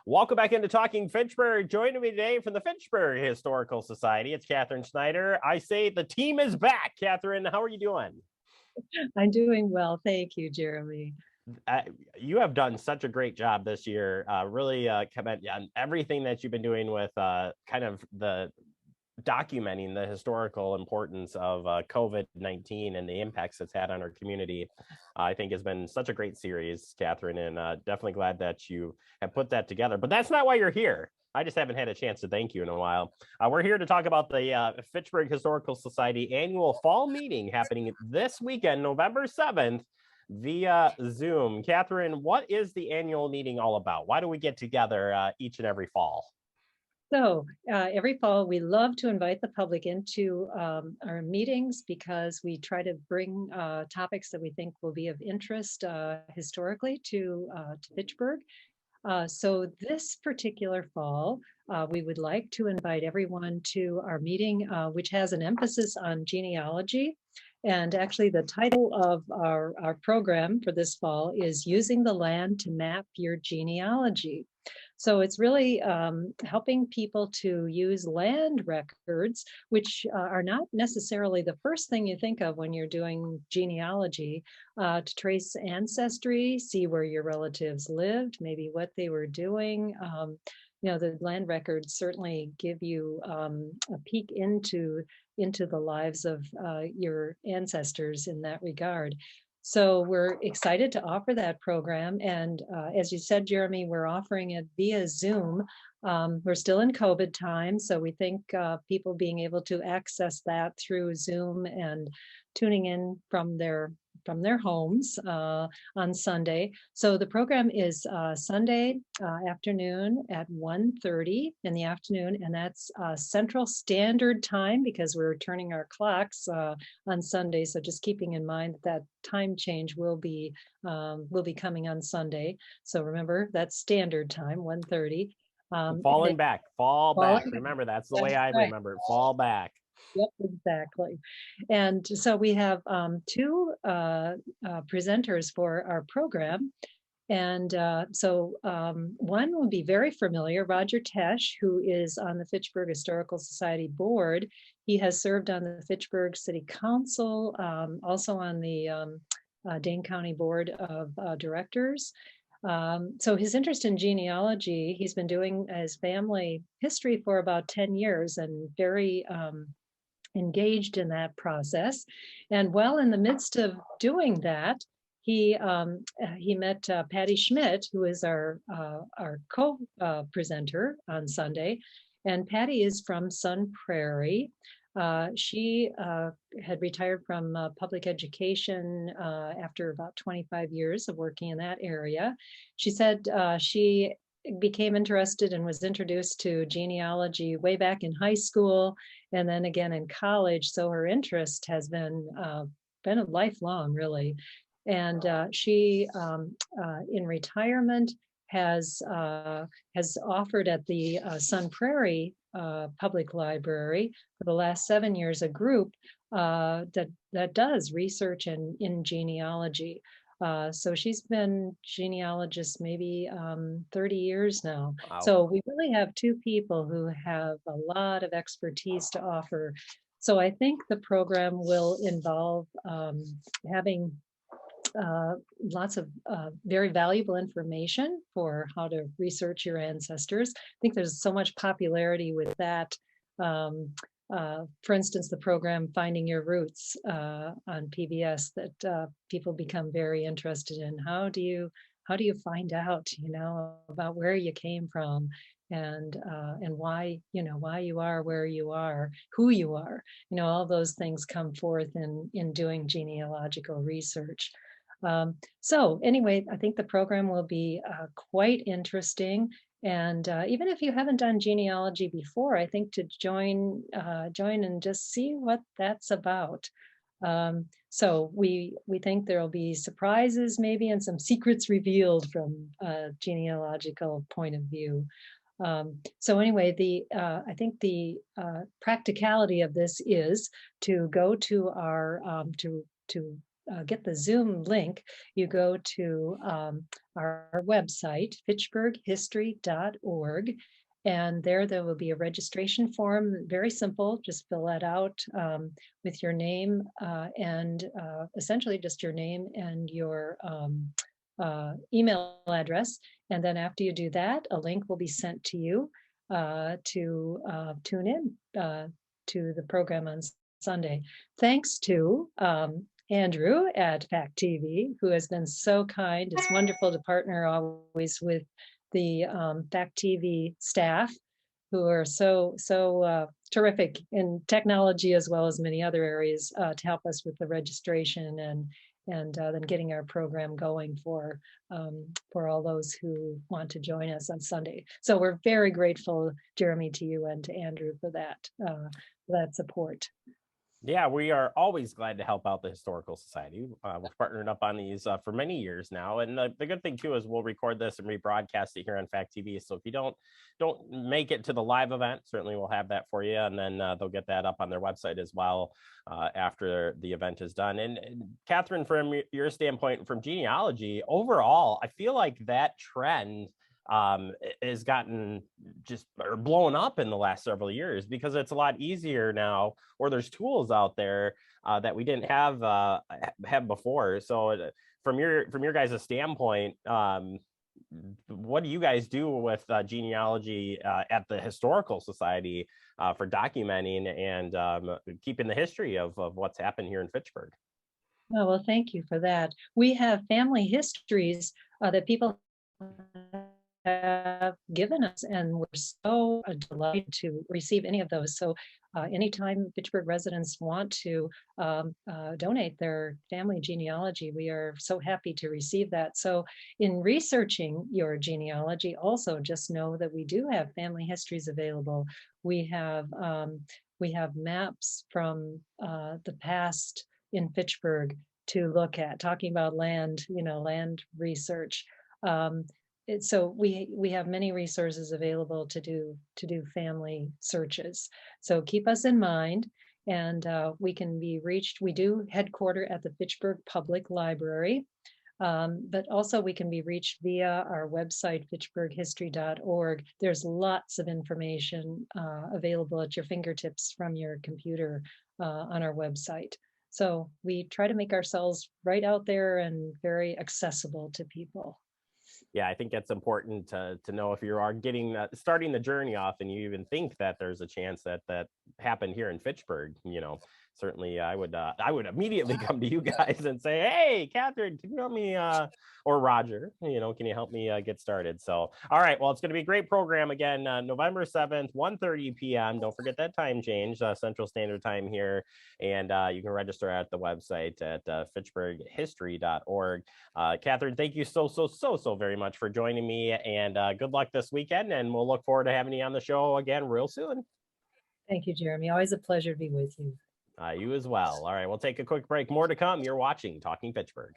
Welcome back into Talking Fitchburg. Joining me today from the Fitchburg Historical Society, it's Catherine Schneider. I say the team is back. Catherine, how are you doing? I'm doing well. Thank you, Jeremy. You have done such a great job this year. Really commend on everything that you've been doing with kind of the documenting the historical importance of COVID-19 and the impacts it's had on our community. I think has been such a great series, Catherine, and definitely glad that you have put that together. But that's not why you're here. I just haven't had a chance to thank you in a while. We're here to talk about the Fitchburg Historical Society annual fall meeting happening this weekend, November 7th, via Zoom. Catherine, what is the annual meeting all about? Why do we get together each and every fall? So every fall, we love to invite the public into our meetings because we try to bring topics that we think will be of interest historically to Fitchburg. So this particular fall, we would like to invite everyone to our meeting, which has an emphasis on genealogy. And actually, the title of our program for this fall is Using the Land to Map Your Genealogy. So it's really helping people to use land records, which are not necessarily the first thing you think of when you're doing genealogy, to trace ancestry, see where your relatives lived, maybe what they were doing. The land records certainly give you a peek into the lives of your ancestors in that regard. So we're excited to offer that program. And as you said, Jeremy, we're offering it via Zoom. We're still in COVID time, so we think people being able to access that through Zoom and tuning in from their homes on Sunday. So the program is Sunday afternoon at 1:30 in the afternoon, and that's Central Standard Time because we're turning our clocks on Sunday. So just keeping in mind that time change will be coming on Sunday. So remember, that's Standard Time, 1:30. Falling back, fall back. Falling, Remember, that's the way that's I right. remember it. Fall back. Yep, exactly. And so we have two presenters for our program. And one will be very familiar, Roger Tesch, who is on the Fitchburg Historical Society board. He has served on the Fitchburg City Council, also on the Dane County Board of Directors. So his interest in genealogy, he's been doing his family history for about 10 years and very engaged in that process. And while in the midst of doing that, he met Patty Schmitt, who is our co-presenter on Sunday. And Patty is from Sun Prairie. She had retired from public education after about 25 years of working in that area. She said she became interested and was introduced to genealogy way back in high school and then again in college. So her interest has been a lifelong, really. And she, in retirement, has offered at the Sun Prairie Public Library for the last 7 years a group that does research in genealogy. So she's been genealogist maybe 30 years now. Wow. So we really have two people who have a lot of expertise to offer. So I think the program will involve having lots of very valuable information for how to research your ancestors. I think there's so much popularity with that. For instance, the program Finding Your Roots on PBS that people become very interested in. How do you find out, about where you came from and why you are where you are, who you are. All those things come forth in doing genealogical research. So anyway, I think the program will be quite interesting. And even if you haven't done genealogy before, I think to join and just see what that's about. So we think there'll be surprises maybe and some secrets revealed from a genealogical point of view. So anyway, I think the practicality of this is to go to our to get the Zoom link, you go to our website, fitchburghistory.org. And there will be a registration form, very simple. Just fill that out with your name and essentially just your name and your email address. And then after you do that, a link will be sent to you to tune in to the program on Sunday. Thanks to Andrew at Fact TV, who has been so kind. It's wonderful to partner always with the Fact TV staff, who are so terrific in technology as well as many other areas to help us with the registration and then getting our program going for all those who want to join us on Sunday. So we're very grateful, Jeremy, to you and to Andrew for that support. Yeah, we are always glad to help out the Historical Society. We've partnered up on these for many years now. And the good thing, too, is we'll record this and rebroadcast it here on Fact TV. So if you don't make it to the live event, certainly we'll have that for you. And then they'll get that up on their website as well after the event is done. And Catherine, from your standpoint, from genealogy, overall, I feel like that trend has gotten just blown up in the last several years because it's a lot easier now, or there's tools out there that we didn't have before. So from your guys' standpoint, what do you guys do with genealogy at the Historical Society for documenting and keeping the history of what's happened here in Fitchburg? Oh, well, thank you for that. We have family histories that people have given us, and we're so delighted to receive any of those. So anytime Fitchburg residents want to donate their family genealogy, we are so happy to receive that. So in researching your genealogy, also just know that we do have family histories available. We have maps from the past in Fitchburg to look at, talking about land research. So we have many resources available to do family searches. So keep us in mind, and we can be reached. We do headquarter at the Fitchburg Public Library, but also we can be reached via our website, fitchburghistory.org. There's lots of information available at your fingertips from your computer on our website. So we try to make ourselves right out there and very accessible to people. Yeah, I think that's important to know if you are starting the journey off and you even think that there's a chance that happened here in Fitchburg. Certainly I would immediately come to you guys and say, hey, Catherine, can you help me, or Roger, can you help me get started? So, all right, well, it's going to be a great program again, November 7th, 1:30 p.m. Don't forget that time change, Central Standard Time here. And you can register at the website at fitchburghistory.org. Catherine, thank you so very much for joining me, and good luck this weekend. And we'll look forward to having you on the show again real soon. Thank you, Jeremy. Always a pleasure to be with you. You as well. All right, we'll take a quick break. More to come. You're watching Talking Fitchburg.